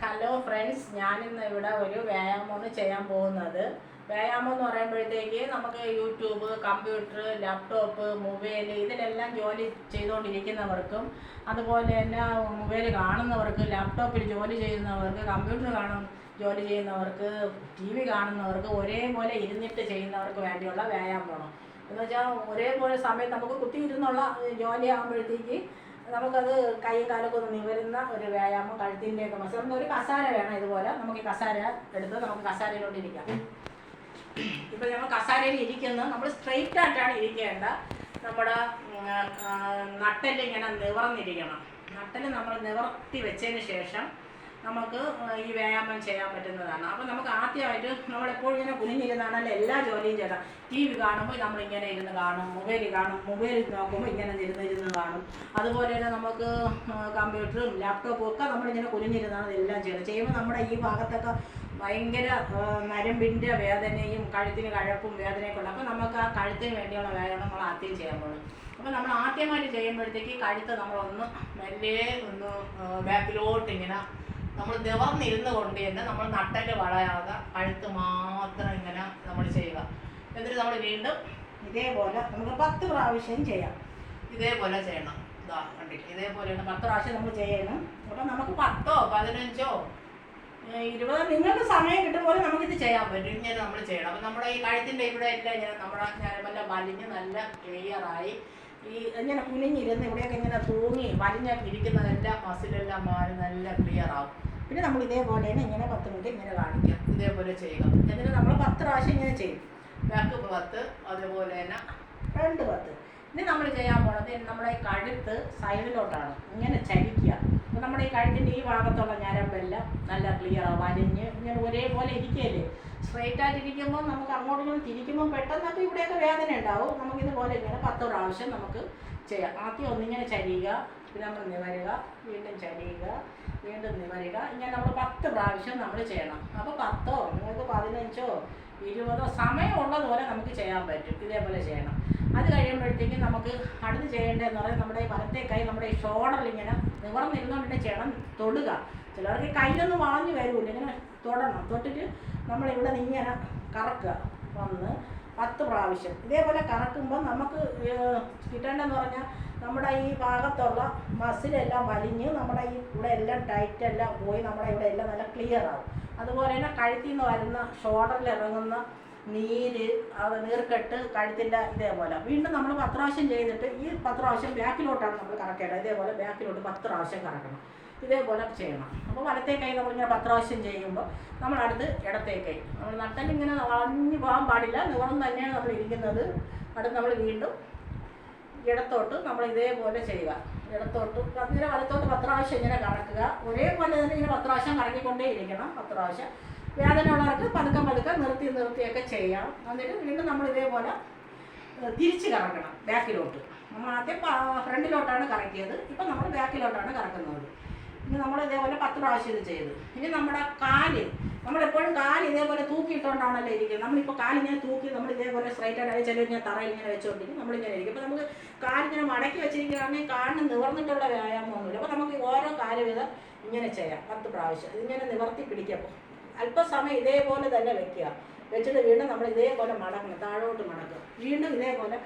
Hello friends, ഞാനിന്ന് ഇവിടെ ഒരു വ്യായാമമാണ് ചെയ്യാൻ പോകുന്നത്. വ്യായാമം എന്ന് പറയുമ്പോഴത്തേക്ക് നമുക്ക് യൂട്യൂബ്, കമ്പ്യൂട്ടർ, ലാപ്ടോപ്പ്, മൊബൈൽ ഇതിലെല്ലാം ജോലി ചെയ്തുകൊണ്ടിരിക്കുന്നവർക്കും, അതുപോലെ തന്നെ മൊബൈൽ കാണുന്നവർക്ക്, ലാപ്ടോപ്പിൽ ജോലി ചെയ്യുന്നവർക്ക്, കമ്പ്യൂട്ടർ ജോലി ചെയ്യുന്നവർക്ക്, ടി വി കാണുന്നവർക്ക്, ഒരേപോലെ ഇരുന്നിട്ട് ചെയ്യുന്നവർക്ക് വേണ്ടിയുള്ള വ്യായാമമാണ്. എന്ന് വെച്ചാൽ ഒരേപോലെ സമയത്ത് നമുക്ക് കുത്തിയിരുന്നുള്ള ജോലി ആകുമ്പോഴത്തേക്ക് നമുക്കത് കൈയും കാലൊക്കെ ഒന്ന് നിവരുന്ന ഒരു വ്യായാമം, കഴുത്തിൻ്റെയൊക്കെ മസിൽ. നമുക്ക് ഒരു കസാര വേണം. ഇതുപോലെ നമുക്ക് ഈ കസാര എടുത്ത് നമുക്ക് കസാരയിലോട്ട് ഇരിക്കാം. ഇപ്പം നമ്മൾ കസാരയിൽ ഇരിക്കുന്നത് നമ്മൾ സ്ട്രെയിറ്റ് ആയിട്ടാണ് ഇരിക്കേണ്ട. നമ്മുടെ നട്ടെല്ലിങ്ങനെ നിവർന്നിരിക്കണം. നട്ടെല്ല് നമ്മൾ നിവർത്തി വെച്ചതിന് ശേഷം നമുക്ക് ഈ വ്യായാമം ചെയ്യാൻ പറ്റുന്നതാണ്. അപ്പം നമുക്ക് ആദ്യമായിട്ട് നമ്മളെപ്പോഴും ഇങ്ങനെ കുനിഞ്ഞിരുന്നാണല്ലോ എല്ലാ ജോലിയും ചെയ്യണം. ടി വി കാണുമ്പോൾ നമ്മളിങ്ങനെ ഇരുന്ന് കാണും, മൊബൈൽ നോക്കുമ്പോൾ ഇങ്ങനെ ഇരുന്ന് കാണും. അതുപോലെ തന്നെ നമുക്ക് കമ്പ്യൂട്ടറും ലാപ്ടോപ്പും ഒക്കെ നമ്മളിങ്ങനെ കുനിഞ്ഞിരുന്നാണ് ഇതെല്ലാം ചെയ്യണം. ചെയ്യുമ്പോൾ നമ്മുടെ ഈ ഭാഗത്തൊക്കെ ഭയങ്കര നരമ്പിൻ്റെ വേദനയും കഴുത്തിന് കഴപ്പും വേദനയൊക്കെ ഉണ്ട്. അപ്പോൾ നമുക്ക് ആ കഴുത്തിന് വേണ്ടിയുള്ള വ്യായാമം നമ്മൾ ആദ്യം ചെയ്യാൻ പോകും. അപ്പോൾ നമ്മൾ ആദ്യമായിട്ട് ചെയ്യുമ്പോഴത്തേക്ക് കഴുത്ത് നമ്മളൊന്ന് മെല്ലെ ഒന്ന് ബാക്കിലോട്ട് ഇങ്ങനെ നമ്മൾ നിവർന്നിരുന്ന് കൊണ്ട് തന്നെ നമ്മൾ നട്ടല് വളയാതെ കഴുത്ത് മാത്രം ഇങ്ങനെ നമ്മൾ ചെയ്യുക. എന്നിട്ട് നമ്മൾ വീണ്ടും ഇതേപോലെ നമുക്ക് 10 പ്രാവശ്യം ചെയ്യാം. ഇതേപോലെ ചെയ്യണം. ഇതാ കണ്ടിട്ട് ഇതേപോലെയാണ് 10 പ്രാവശ്യം നമ്മൾ ചെയ്യണം. അപ്പം നമുക്ക് 10ഓ 15ഓ 20 നിങ്ങൾക്ക് സമയം കിട്ടുമ്പോൾ നമുക്കിത് ചെയ്യാൻ പറ്റും. ഇങ്ങനെ നമ്മൾ ചെയ്യണം. അപ്പം നമ്മുടെ ഈ കഴുത്തിൻ്റെ ഇവിടെ എല്ലാം ഇങ്ങനെ നമ്മുടെ നല്ല വലിഞ്ഞ് നല്ല ക്ലിയറായി ഈ ഇങ്ങനെ കുനിഞ്ഞിരുന്ന് ഇവിടെയൊക്കെ ഇങ്ങനെ തൂങ്ങി വലിഞ്ഞൊക്കെ ഇരിക്കുന്നതെല്ലാം മസിലെല്ലാം മാറി നല്ല ക്ലിയർ ആവും. പിന്നെ നമ്മൾ ഇതേപോലെ തന്നെ ഇങ്ങനെ 10 മിനിറ്റ് ഇങ്ങനെ കാണിക്കാം. ഇതേപോലെ ചെയ്യുക. എന്നിട്ട് നമ്മൾ 10 പ്രാവശ്യം ഇങ്ങനെ ചെയ്യും. ബാക്ക് 10, അതുപോലെ തന്നെ ഫ്രണ്ട് 10. ഇനി നമ്മൾ ചെയ്യാൻ പോണത് നമ്മുടെ ഈ കഴുത്ത് സൈഡിലോട്ടാണ് ഇങ്ങനെ ചലിക്കുക. അപ്പോൾ നമ്മുടെ ഈ കഴുത്തിൻ്റെ ഈ ഭാഗത്തുള്ള ഞരമ്പെല്ലാം നല്ല ക്ലിയറാണ്. വലിഞ്ഞ് ഇങ്ങനെ ഒരേപോലെ ഇരിക്കുകയല്ലേ. സ്ട്രെയിറ്റ് ആയിട്ടിരിക്കുമ്പോൾ നമുക്ക് അങ്ങോട്ടും ഇങ്ങോട്ടും തിരിക്കുമ്പോൾ പെട്ടെന്നൊക്കെ ഇവിടെയൊക്കെ വേദന ഉണ്ടാവും. നമുക്കിതുപോലെ ഇങ്ങനെ 10 പ്രാവശ്യം നമുക്ക് ചെയ്യാം. ആദ്യം ഒന്നിങ്ങനെ ചരിയുക, പിന്നെ നമ്മൾ നിവരുക, വീണ്ടും ചരിയുക, വീണ്ടും നിവരുക. ഇങ്ങനെ നമ്മൾ 10 പ്രാവശ്യം നമ്മൾ ചെയ്യണം. അപ്പോൾ 10ഓ നിങ്ങൾക്ക് 15ഓ 20ഓ സമയമുള്ളതുപോലെ നമുക്ക് ചെയ്യാൻ പറ്റും. ഇതേപോലെ ചെയ്യണം. അത് കഴിയുമ്പോഴത്തേക്കും നമുക്ക് അടുത്ത് ചെയ്യേണ്ടതെന്ന് പറഞ്ഞാൽ നമ്മുടെ ഈ വലത്തെ കൈ നമ്മുടെ ഈ ഷോൾഡറിൽ ഇങ്ങനെ നിവർന്നിരുന്നുകൊണ്ട് ചെയ്യണം. തൊടുക. ചിലർക്ക് കൈയൊന്നും വളഞ്ഞു വരില്ല. ഇങ്ങനെ തൊടണം. തൊട്ടിട്ട് നമ്മളിവിടെ നിന്ന് ഇങ്ങനെ കറക്കുക. 10 പ്രാവശ്യം ഇതേപോലെ കറക്കുമ്പോൾ നമുക്ക് കിട്ടേണ്ടതെന്ന് പറഞ്ഞാൽ നമ്മുടെ ഈ ഭാഗത്തുള്ള മസിലെല്ലാം വലിഞ്ഞ് നമ്മുടെ ഈ ഇവിടെ എല്ലാം ടൈറ്റെല്ലാം പോയി നമ്മുടെ ഇവിടെ എല്ലാം നല്ല ക്ലിയർ ആവും. അതുപോലെ തന്നെ കഴുത്തിൽ നിന്ന് വരുന്ന ഷോൾഡറിൽ ഇറങ്ങുന്ന നീർക്കെട്ട് കഴുത്തിൻ്റെ ഇതേപോലെ വീണ്ടും നമ്മൾ 10 പ്രാവശ്യം ചെയ്തിട്ട് ഈ 10 പ്രാവശ്യം ബാക്കിലോട്ടാണ് നമ്മൾ കറക്കേണ്ടത്. ഇതേപോലെ ബാക്കിലോട്ട് 10 പ്രാവശ്യം കറക്കണം. ഇതേപോലെ ചെയ്യണം. അപ്പോൾ വലത്തേ കൈ നമ്മളിങ്ങനെ 10 പ്രാവശ്യം ചെയ്യുമ്പോൾ നമ്മൾ അടുത്ത് ഇടത്തേ കൈ നമ്മൾ നട്ടലിങ്ങനെ വളഞ്ഞു പോകാൻ പാടില്ല. നിവർന്ന് തന്നെയാണ് നമ്മൾ ഇരിക്കുന്നത്. അടുത്ത് നമ്മൾ വീണ്ടും ഇടത്തോട്ട് നമ്മൾ ഇതേപോലെ ചെയ്യുക. ഇടത്തോട്ട് അങ്ങനെ വലത്തോട്ട് 10 പ്രാവശ്യം ഇങ്ങനെ കറക്കുക. ഒരേപോലെ തന്നെ ഇങ്ങനെ 10 പ്രാവശ്യം കറങ്ങിക്കൊണ്ടേ ഇരിക്കണം. 10 പ്രാവശ്യം വേദന ഉള്ളവർക്ക് പതുക്കെ നിർത്തിയൊക്കെ ചെയ്യാം. എന്നിട്ട് വീണ്ടും നമ്മൾ ഇതേപോലെ തിരിച്ച് കറക്കണം ബാക്കിലോട്ട്. നമ്മൾ ആദ്യം ഫ്രണ്ടിലോട്ടാണ് കറക്കിയത്. ഇപ്പം നമ്മൾ ബാക്കിലോട്ടാണ് കറക്കുന്നത്. ഇനി നമ്മൾ ഇതേപോലെ 10 പ്രാവശ്യം ഇത് ചെയ്ത് ഇനി നമ്മുടെ കാല് നമ്മളെപ്പോഴും കാല് ഇതേപോലെ തൂക്കിയിട്ടുകൊണ്ടാണല്ലോ ഇരിക്കുന്നത്. നമ്മളിപ്പോൾ കാലിങ്ങനെ തൂക്കി നമ്മൾ ഇതേപോലെ സ്ട്രൈറ്റ് ആയിട്ട് ചിലർ ഇങ്ങനെ തറയിൽ ഇങ്ങനെ വെച്ചുകൊണ്ടിരിക്കും. നമ്മളിങ്ങനെ ഇരിക്കും. അപ്പോൾ നമുക്ക് കാലിങ്ങനെ മടക്കി വെച്ചിരിക്കുകയാണെങ്കിൽ കാലിന് നിവർന്നിട്ടുള്ള വ്യായാമമൊന്നുമില്ല. അപ്പോൾ നമുക്ക് ഓരോ കാല് വീതം ഇങ്ങനെ ചെയ്യാം 10 പ്രാവശ്യം. ഇതിങ്ങനെ നിവർത്തി പിടിക്കപ്പോൾ അല്പസമയം ഇതേപോലെ തന്നെ വെക്കുക. വെച്ചിട്ട് വീണ്ടും നമ്മൾ ഇതേപോലെ മടങ്ങുക, താഴോട്ട് മടക്കുക. വീണ്ടും ഇതേപോലെ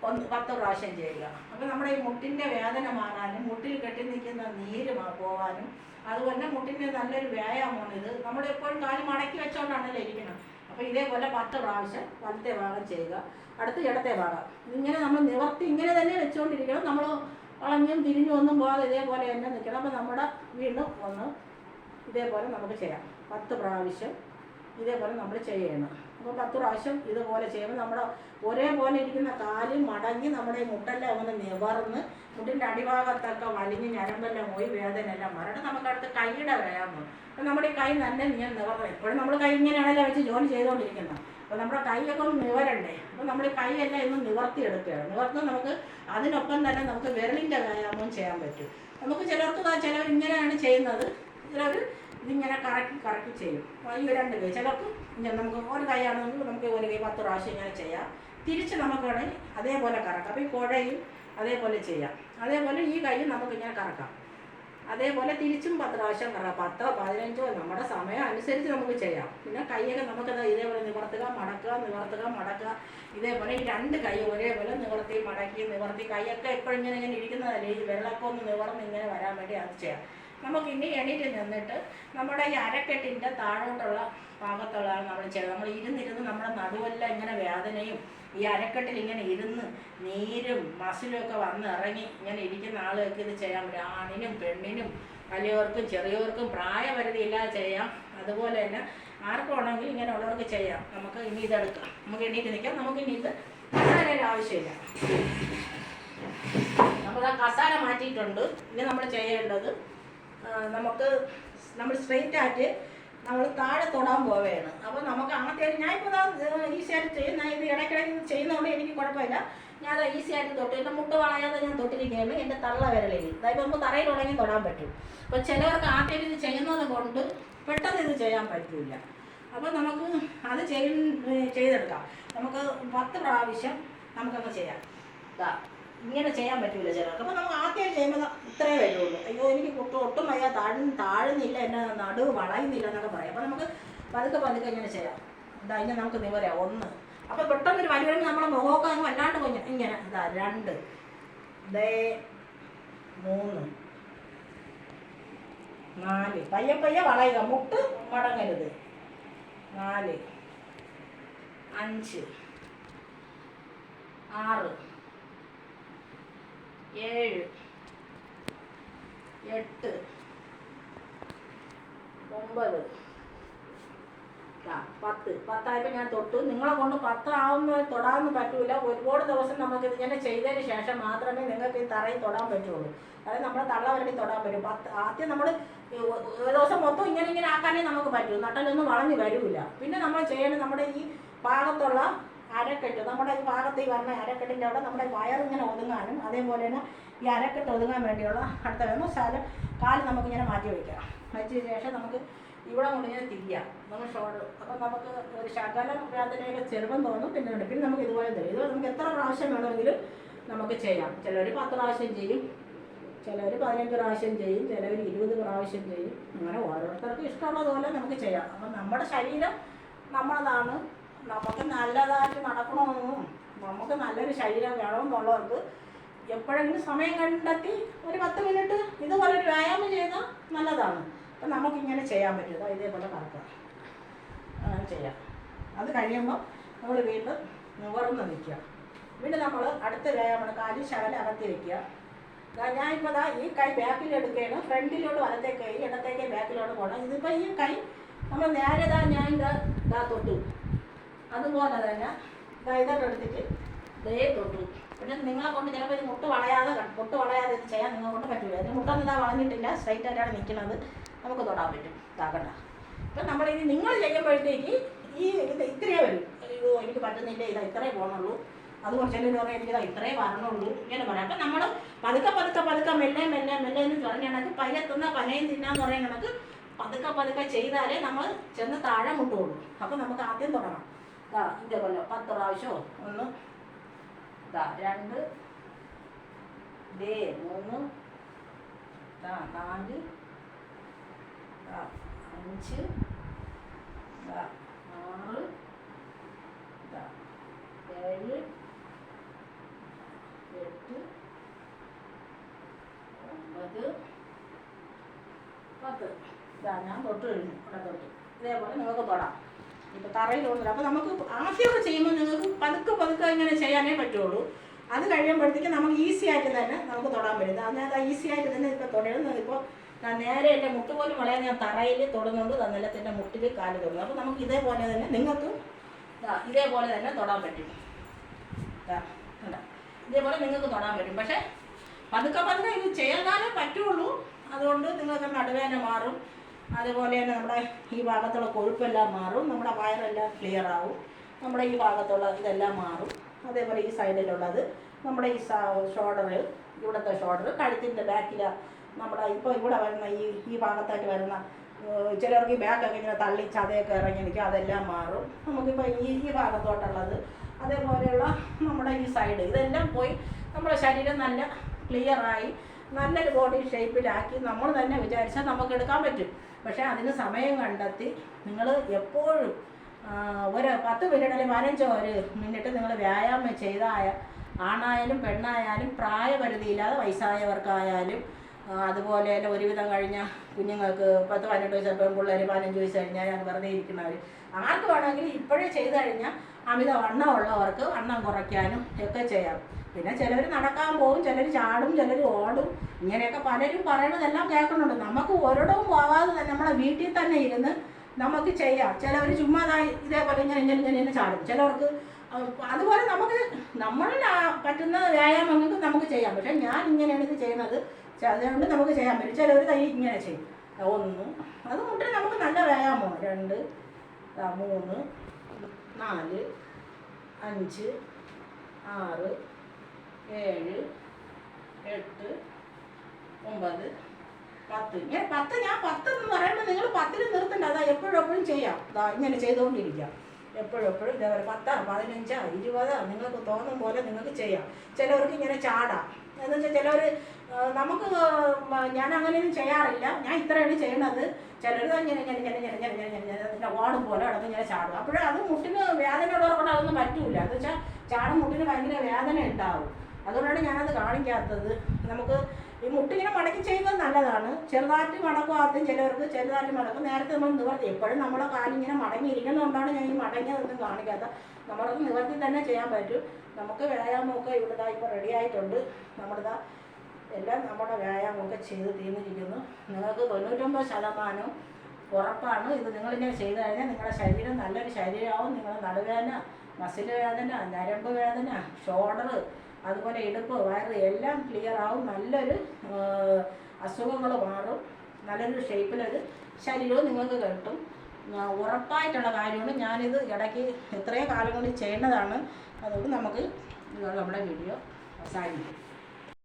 10 പ്രാവശ്യം ചെയ്യുക. അപ്പോൾ നമ്മുടെ ഈ മുട്ടിൻ്റെ വേദന മാറാനും മുട്ടിൽ കെട്ടി നിൽക്കുന്ന നീര് പോകാനും അതുപോലെ മുട്ടിൻ്റെ നല്ലൊരു വ്യായാമമാണ് ഇത്. നമ്മളെപ്പോഴും കാല് മടക്കി വെച്ചുകൊണ്ടാണല്ലോ ഇരിക്കണം. അപ്പോൾ ഇതേപോലെ 10 പ്രാവശ്യം വലത്തെ ഭാഗം ചെയ്യുക. അടുത്ത് ഇടത്തെ ഭാഗം ഇങ്ങനെ നമ്മൾ നിവർത്തി ഇങ്ങനെ തന്നെ വെച്ചുകൊണ്ടിരിക്കണം. നമ്മൾ വളഞ്ഞും തിരിഞ്ഞും ഒന്നും പോകാതെ ഇതേപോലെ തന്നെ നിൽക്കണം. അപ്പോൾ നമ്മുടെ വീണ്ടും ഇതേപോലെ നമുക്ക് ചെയ്യാം 10 പ്രാവശ്യം ഇതേപോലെ നമ്മൾ ചെയ്യണം. അപ്പോൾ 10 പ്രാവശ്യം ഇതുപോലെ ചെയ്യുമ്പോൾ നമ്മുടെ ഒരേപോലെ ഇരിക്കുന്ന കാല് മടങ്ങി നമ്മുടെ മുട്ടെല്ലാം അങ്ങനെ നിവർന്ന് മുട്ടിൻ്റെ അടിഭാഗത്തൊക്കെ വലിഞ്ഞ് ഞരമ്പെല്ലാം പോയി വേദന എല്ലാം മാറണം. നമുക്ക് അടുത്ത് കൈയുടെ വ്യായാമം. അപ്പോൾ നമ്മുടെ ഈ കൈ തന്നെ ഇങ്ങനെ നിവർന്ന് എപ്പോഴും നമ്മൾ കൈ ഇങ്ങനെയാണല്ലോ വെച്ച് ജോലി ചെയ്തുകൊണ്ടിരിക്കുന്നത്. അപ്പോൾ നമ്മുടെ കൈയൊക്കെ ഒന്ന് നിവരണ്ടേ. അപ്പോൾ നമ്മൾ കൈയെല്ലാം ഇന്ന് നിവർത്തിയെടുക്കുകയാണ്. നിവർത്തുന്നത് നമുക്ക് അതിനൊപ്പം തന്നെ നമുക്ക് വിരലിൻ്റെ വ്യായാമം ചെയ്യാൻ പറ്റും. നമുക്ക് ചിലർ ഇങ്ങനെയാണ് ചെയ്യുന്നത്. ചിലർ ഇതിങ്ങനെ കറക്കി ചെയ്യും. ഈ 2 കൈ ചിലർക്ക് ഇങ്ങനെ നമുക്ക് ഒരു കൈയാണെങ്കിൽ നമുക്ക് ഒരു കൈ 10 പ്രാവശ്യം ഇങ്ങനെ ചെയ്യാം. തിരിച്ച് നമുക്ക് വേണമെങ്കിൽ അതേപോലെ കറക്കാം. അപ്പോൾ ഈ കുഴയും അതേപോലെ ചെയ്യാം. അതേപോലെ ഈ കൈയും നമുക്കിങ്ങനെ കറക്കാം. അതേപോലെ തിരിച്ചും 10 പ്രാവശ്യം കറക്കാം. 10 15 നമ്മുടെ സമയം അനുസരിച്ച് നമുക്ക് ചെയ്യാം. പിന്നെ കൈയൊക്കെ നമുക്കത് ഇതേപോലെ നിവർത്തുക, മടക്കുക, നിവർത്തുക, മടക്കുക. ഇതേപോലെ ഈ 2 കൈ ഒരേപോലെ നിവർത്തി മടക്കി നിവർത്തി. കൈയൊക്കെ എപ്പോഴും ഇങ്ങനെ ഇരിക്കുന്നതല്ലേ, ഈ വെള്ളമൊക്കെ ഒന്ന് നിവർന്ന് ഇങ്ങനെ വരാൻ വേണ്ടി അത് ചെയ്യാം. നമുക്കിനി എണീറ്റ് നിന്നിട്ട് നമ്മുടെ ഈ അരക്കെട്ടിൻ്റെ താഴോട്ടുള്ള ഭാഗത്തുള്ളതാണ് നമ്മൾ ചെയ്യുന്നത്. നമ്മൾ ഇരുന്നിരുന്ന് നമ്മുടെ നടുവെല്ലാം ഇങ്ങനെ വേദനയും ഈ അരക്കെട്ടിൽ ഇങ്ങനെ ഇരുന്ന് നീരും മസിലും ഒക്കെ വന്ന് ഇറങ്ങി ഇങ്ങനെ ഇരിക്കുന്ന ആളുകൾക്ക് ഇത് ചെയ്യാൻ പറ്റും. ആണിനും പെണ്ണിനും വലിയവർക്കും ചെറിയവർക്കും പ്രായപരിധി ഇല്ലാതെ ചെയ്യാം. അതുപോലെ തന്നെ ആർക്കാണെങ്കിലും ഇങ്ങനെ ഉള്ളവർക്ക് ചെയ്യാം. നമുക്ക് ഇനി ഇതെടുക്കാം. നമുക്ക് എണീറ്റ് നിൽക്കാം. നമുക്കിനി ഇത് കസാരയുടെ ആവശ്യമില്ല. നമ്മൾ ആ കസാര മാറ്റിയിട്ടുണ്ട്. ഇനി നമ്മൾ ചെയ്യേണ്ടത് നമ്മൾ സ്ട്രെയിറ്റ് ആയിട്ട് നമ്മൾ താഴെ തൊടാൻ പോവുകയാണ്. അപ്പോൾ നമുക്ക് ആദ്യം ഞാനിപ്പോൾ ഈസി ആയിട്ട് ചെയ്യുന്ന ഇത് ഇടയ്ക്കിടയ്ക്ക് ചെയ്യുന്നതുകൊണ്ട് എനിക്ക് കുഴപ്പമില്ല. ഞാൻ ഈസി ആയിട്ട് തൊട്ട് എൻ്റെ മുട്ട് വളയാതെ ഞാൻ തൊട്ടിരിക്കുകയാണ്. എൻ്റെ തള്ള വിരലിൽ അതായത് നമുക്ക് തറയിൽ ഉടങ്ങി തൊടാൻ പറ്റും. അപ്പോൾ ചിലവർക്ക് ആദ്യം ഇത് ചെയ്യുന്നത് കൊണ്ട് പെട്ടെന്ന് ഇത് ചെയ്യാൻ പറ്റില്ല. അപ്പോൾ നമുക്ക് അത് ചെയ്തെടുക്കാം. നമുക്ക് 10 പ്രാവശ്യം നമുക്കങ്ങ് ചെയ്യാം. ഇങ്ങനെ ചെയ്യാൻ പറ്റില്ല ചിലർക്ക്. അപ്പോൾ നമുക്ക് ആദ്യം ചെയ്യുമ്പോൾ ഇത്രേ വരുള്ളൂ. അയ്യോ എനിക്ക് ഒട്ടും വയ്യ, താഴുന്നില്ല, എന്നെ നടുവ് വളയുന്നില്ല എന്നൊക്കെ പറയാം. അപ്പോൾ നമുക്ക് പതുക്കെ ഇങ്ങനെ ചെയ്യാം. ഇങ്ങനെ നമുക്ക് നിവരാം 1. അപ്പോൾ പെട്ടെന്നൊരു വരി വരുമ്പോൾ നമ്മുടെ മുഖമൊക്കെ അങ്ങ് വല്ലാണ്ട് ഇങ്ങനെ 2 3 4 പയ്യെ വളയുക, മുട്ട് മടങ്ങരുത്. 4 5 6 7 8 9 10 ഞാൻ തൊട്ടു. നിങ്ങളെ കൊണ്ട് 10 ആവുമ്പോൾ തൊടാനൊന്നും പറ്റൂല. ഒരുപാട് ദിവസം നമുക്ക് ഇതിങ്ങനെ ചെയ്തതിന് ശേഷം മാത്രമേ നിങ്ങൾക്ക് ഈ തറയിൽ തൊടാൻ പറ്റുള്ളൂ. അതായത് നമ്മുടെ തള്ള വരടി തൊടാൻ പറ്റും. ആദ്യം നമ്മൾ ഒരു ദിവസം മൊത്തം ഇങ്ങനെ ആക്കാനേ നമുക്ക് പറ്റൂ. നട്ടലൊന്നും വളഞ്ഞു വരില്ല. പിന്നെ നമ്മൾ ചെയ്യേണ്ടത് നമ്മുടെ ഈ ഭാഗത്തുള്ള അരക്കെട്ട്, നമ്മുടെ ഈ ഭാഗത്ത് ഈ പറഞ്ഞ അരക്കെട്ടിൻ്റെ അവിടെ നമ്മുടെ വയറിങ്ങനെ ഒതുങ്ങാനും അതേപോലെ തന്നെ ഈ അരക്കെട്ട് ഒതുങ്ങാൻ വേണ്ടിയുള്ള അടുത്ത വേണം കാല് നമുക്കിങ്ങനെ മാറ്റി വയ്ക്കാം. വെച്ചതിന് ശേഷം നമുക്ക് ഇവിടെ കൊണ്ട് ഇങ്ങനെ തിരിയാം. നമ്മൾ ഷോൾഡർ. അപ്പം നമുക്ക് ഒരു ശകലം വേദനയൊക്കെ ചെറുപ്പം തോന്നും. പിന്നെ നമുക്ക് ഇതുപോലെ തരും. ഇത് നമുക്ക് എത്ര പ്രാവശ്യം വേണമെങ്കിലും നമുക്ക് ചെയ്യാം. ചിലർ 10 പ്രാവശ്യം ചെയ്യും, ചിലർ 15 പ്രാവശ്യം ചെയ്യും, ചിലർ 20 പ്രാവശ്യം ചെയ്യും. അങ്ങനെ ഓരോരുത്തർക്കും ഇഷ്ടമുള്ളതുപോലെ നമുക്ക് ചെയ്യാം. അപ്പം നമ്മുടെ ശരീരം നമ്മളതാണ്. നമുക്ക് നല്ലതായിട്ട് നടക്കണമെന്നും നമുക്ക് നല്ലൊരു ശരീരം വേണമെന്നുള്ളവർക്ക് എപ്പോഴെങ്കിലും സമയം കണ്ടെത്തി ഒരു 10 മിനിറ്റ് ഇതുപോലെ ഒരു വ്യായാമം ചെയ്താൽ നല്ലതാണ്. അപ്പം നമുക്കിങ്ങനെ ചെയ്യാൻ പറ്റും. ഇതേപോലെ കറക്കുക, അങ്ങനെ ചെയ്യാം. അത് കഴിയുമ്പോൾ നമ്മൾ വീണ്ടും നിവർന്ന് നിൽക്കുക. വീണ്ടും നമ്മൾ അടുത്ത വ്യായാമമാണ് കാലിൽ ശകലം അകത്തി വയ്ക്കുക. ഞാനിപ്പോൾ ഈ കൈ ബാക്കിലെടുക്കുകയാണ്. ഫ്രണ്ടിലോട്ട് വലത്തെ കൈ, ഇടത്തേക്ക് ബാക്കിലോട്ട് പോകണം. ഇതിപ്പോൾ ഈ കൈ നമ്മൾ നേരെ ഞാൻ തൊട്ടു. അതുപോലെ തന്നെ ഇതൊക്കെ എടുത്തിട്ട് തൊട്ടു. പിന്നെ നിങ്ങളെ കൊണ്ട് ചിലപ്പോൾ ഇത് മുട്ട് വളയാതെ ഇത് ചെയ്യാൻ നിങ്ങളെ കൊണ്ട് പറ്റില്ല. അതിന് മുട്ടൊന്നും വളഞ്ഞിട്ടില്ല, സ്ട്രൈറ്റ് ആയിട്ടാണ് നിൽക്കുന്നത്. നമുക്ക് തൊടാൻ പറ്റും. ഇതാക്കണ്ട. ഇപ്പം നമ്മളിത് നിങ്ങൾ ചെയ്യുമ്പോഴത്തേക്ക് ഇത് ഇത്രയേ വരും. അയ്യോ എനിക്ക് പറ്റുന്നില്ല, ഇത്രയേ പോകണുള്ളൂ. അതുകൊണ്ട് ചിലർ പറയാം എനിക്കിതാ ഇത്രയേ പറഞ്ഞുള്ളൂ ഇങ്ങനെ പറയാം. അപ്പം നമ്മൾ പതുക്കെ മെല്ലെ എന്ന് പറഞ്ഞ കണക്ക് പയ്യത്തുന്ന പനയും തിന്നാന്ന് പറയുന്ന കണക്ക് പതുക്കെ ചെയ്താലേ നമ്മൾ ചെന്ന് താഴെ മുട്ടുള്ളൂ. അപ്പം നമുക്ക് ആദ്യം തുടങ്ങാം. ഇതേപോലെ 10 പ്രാവശ്യമോ 1 2 3 4 5 6 6 7 8 9 10. ഞാൻ തൊട്ട് കഴിഞ്ഞു. ഇവിടെ തൊട്ട് ഇതേപോലെ നിങ്ങൾക്ക് തൊടാം. ഇപ്പോൾ തറയിലൊന്നുമില്ല. അപ്പോൾ നമുക്ക് ആദ്യമൊക്കെ ചെയ്യുമ്പോൾ നിങ്ങൾക്ക് പതുക്കെ ഇങ്ങനെ ചെയ്യാനേ പറ്റുള്ളൂ. അത് കഴിയുമ്പോഴത്തേക്കും നമുക്ക് ഈസി ആയിട്ട് തന്നെ നമുക്ക് തൊടാൻ പറ്റും. ഞാൻ ഈസി ആയിട്ട് തന്നെ ഇപ്പോൾ തൊടുന്നത്. ഇപ്പോൾ ഞാൻ നേരെ എൻ്റെ മുട്ട് പോലും വളയാൻ ഞാൻ തറയിൽ തൊടുന്നുണ്ട്, നിലത്തിൻ്റെ മുട്ടിൽ കാല് തൊടുന്നു. അപ്പോൾ നമുക്ക് ഇതേപോലെ തന്നെ നിങ്ങൾക്ക് ഇതേപോലെ തന്നെ തൊടാൻ പറ്റും. ഇതേപോലെ നിങ്ങൾക്ക് തൊടാൻ പറ്റും. പക്ഷേ പതുക്കെ ഇത് ചെയ്യാനേ പറ്റുള്ളൂ. അതുകൊണ്ട് നിങ്ങൾക്ക് നടുവേദന മാറും. അതുപോലെ തന്നെ നമ്മുടെ ഈ ഭാഗത്തുള്ള കൊഴുപ്പെല്ലാം മാറും. നമ്മുടെ വയറെല്ലാം ക്ലിയർ ആവും. നമ്മുടെ ഈ ഭാഗത്തുള്ള ഇതെല്ലാം മാറും. അതേപോലെ ഈ സൈഡിലുള്ളത് നമ്മുടെ ഈ ഷോൾഡർ, ഇവിടുത്തെ ഷോൾഡർ, കഴുത്തിൻ്റെ ബാക്കിൽ നമ്മുടെ ഇപ്പോൾ ഇവിടെ വരുന്ന ഈ ഭാഗത്തായിട്ട് വരുന്ന ചിലർക്ക് ഈ ബാക്കൊക്കെ ഇങ്ങനെ തള്ളി ചതയൊക്കെ ഇറങ്ങി നിൽക്കും. അതെല്ലാം മാറും. നമുക്കിപ്പോൾ ഈ ഭാഗത്തോട്ടുള്ളത് അതേപോലെയുള്ള നമ്മുടെ ഈ സൈഡ് ഇതെല്ലാം പോയി നമ്മുടെ ശരീരം നല്ല ക്ലിയറായി നല്ലൊരു ബോഡി ഷേപ്പിലാക്കി നമ്മൾ തന്നെ വിചാരിച്ചാൽ നമുക്ക് എടുക്കാൻ പറ്റും. പക്ഷേ അതിന് സമയം കണ്ടെത്തി നിങ്ങൾ എപ്പോഴും ഒരു 10 മിനിറ്റ് അല്ലെങ്കിൽ 15 മിനിറ്റ് നിങ്ങൾ വ്യായാമം ചെയ്താൽ ആണായാലും പെണ്ണായാലും പ്രായപരിധിയില്ലാതെ വയസ്സായവർക്കായാലും അതുപോലെ തന്നെ ഒരുവിധം കഴിഞ്ഞ കുഞ്ഞുങ്ങൾക്ക് 10-18 വയസ്സ് പെൺപിള്ളേർ 15 വയസ്സ് കഴിഞ്ഞാൽ അത് വെറുതെ ഇരിക്കുന്നവർ ആർക്ക് വേണമെങ്കിലും ഇപ്പോഴേ ചെയ്ത് കഴിഞ്ഞാൽ അമിത വണ്ണമുള്ളവർക്ക് വണ്ണം കുറയ്ക്കാനും ഒക്കെ ചെയ്യാം. പിന്നെ ചിലർ നടക്കാൻ പോകും, ചിലർ ചാടും, ചിലർ ഓടും, ഇങ്ങനെയൊക്കെ പലരും പറയണതെല്ലാം കേൾക്കുന്നുണ്ട്. നമുക്ക് ഒരിടവും പോകാതെ തന്നെ നമ്മളെ വീട്ടിൽ തന്നെ ഇരുന്ന് നമുക്ക് ചെയ്യാം. ചിലവർ ചുമ്മാതായി ഇതേപോലെ ഇങ്ങനെ ചാടും, ചിലവർക്ക് അതുപോലെ നമുക്ക് നമ്മളിൽ പറ്റുന്ന വ്യായാമങ്ങൾക്ക് നമുക്ക് ചെയ്യാം. പക്ഷേ ഞാൻ ഇങ്ങനെയാണ് ഇത് ചെയ്യുന്നത്, അതുകൊണ്ട് നമുക്ക് ചെയ്യാൻ പറ്റും. ചിലവർ കൈ ഇങ്ങനെ ചെയ്യും. 1 അത് മുട്ടിൽ നമുക്ക് നല്ല വ്യായാമമാണ്. 2, 3, 4, 5, 6, 7, 8, 9, 10. ഇങ്ങനെ 10 ഞാൻ 10 എന്ന് പറയുമ്പോൾ നിങ്ങൾ 10 നിർത്തണ്ട. അതാ എപ്പോഴും ചെയ്യാം. ഇങ്ങനെ ചെയ്തുകൊണ്ടിരിക്കാം. എപ്പോഴും ഇതേപോലെ 10, 15, 20 നിങ്ങൾക്ക് തോന്നും പോലെ നിങ്ങൾക്ക് ചെയ്യാം. ചിലവർക്ക് ഇങ്ങനെ ചാടാം. എന്ന് വെച്ചാൽ ചിലവർ നമുക്ക് ഞാൻ അങ്ങനെയൊന്നും ചെയ്യാറില്ല, ഞാൻ ഇത്രയാണ് ചെയ്യണത്. ചിലർ ഇങ്ങനെ ഓടും പോലെ കിടന്ന് ഇങ്ങനെ ചാടും. അപ്പോഴും അത് മുട്ടിന് വേദന ഉള്ളവർക്കൊണ്ട് അതൊന്നും പറ്റൂല. എന്ന് വെച്ചാൽ ചാടും മുട്ടിന് ഭയങ്കര വേദന ഉണ്ടാവും. അതുകൊണ്ടാണ് ഞാനത് കാണിക്കാത്തത്. നമുക്ക് ഈ മുട്ടിങ്ങനെ മടക്കി ചെയ്യുന്നത് നല്ലതാണ്. ചെറുതായിട്ട് മടക്കും ആദ്യം, ചിലവർക്ക് ചെറുതായിട്ട് മടക്കും. നേരത്തെ നമ്മൾ നിവർത്തി, എപ്പോഴും നമ്മളെ കാലിങ്ങനെ മടങ്ങിയിരിക്കുന്നതുകൊണ്ടാണ് ഞാൻ ഈ മടങ്ങിയതൊന്നും കാണിക്കാത്ത. നമ്മളത് നിവർത്തി തന്നെ ചെയ്യാൻ പറ്റും. നമുക്ക് വ്യായാമമൊക്കെ ഇവിടെ ഇപ്പോൾ റെഡി ആയിട്ടുണ്ട്. നമ്മളിതാ എല്ലാം നമ്മുടെ വ്യായാമമൊക്കെ ചെയ്ത് തീർന്നിരിക്കുന്നു. നിങ്ങൾക്ക് 99% ഉറപ്പാണ് ഇത് നിങ്ങളിങ്ങനെ ചെയ്ത് കഴിഞ്ഞാൽ നിങ്ങളുടെ ശരീരം നല്ലൊരു ശരീരമാവും. നിങ്ങളുടെ നടുവേദന, മസിൽ വേദന, ഞരമ്പ് വേദന, ഷോൾഡർ, അതുപോലെ ഇടുപ്പ്, വയറ് എല്ലാം ക്ലിയർ ആവും. നല്ലൊരു അസുഖങ്ങൾ മാറും. നല്ലൊരു ഷേപ്പിലൊരു ശരീരവും നിങ്ങൾക്ക് കിട്ടും. ഉറപ്പായിട്ടുള്ള കാര്യമാണ്. ഞാനിത് ഇടയ്ക്ക് എത്രയോ കാലം കൊണ്ട് ചെയ്യുന്നതാണ്. അതുകൊണ്ട് നമുക്ക് നമ്മുടെ വീഡിയോ അവസാനിക്കും.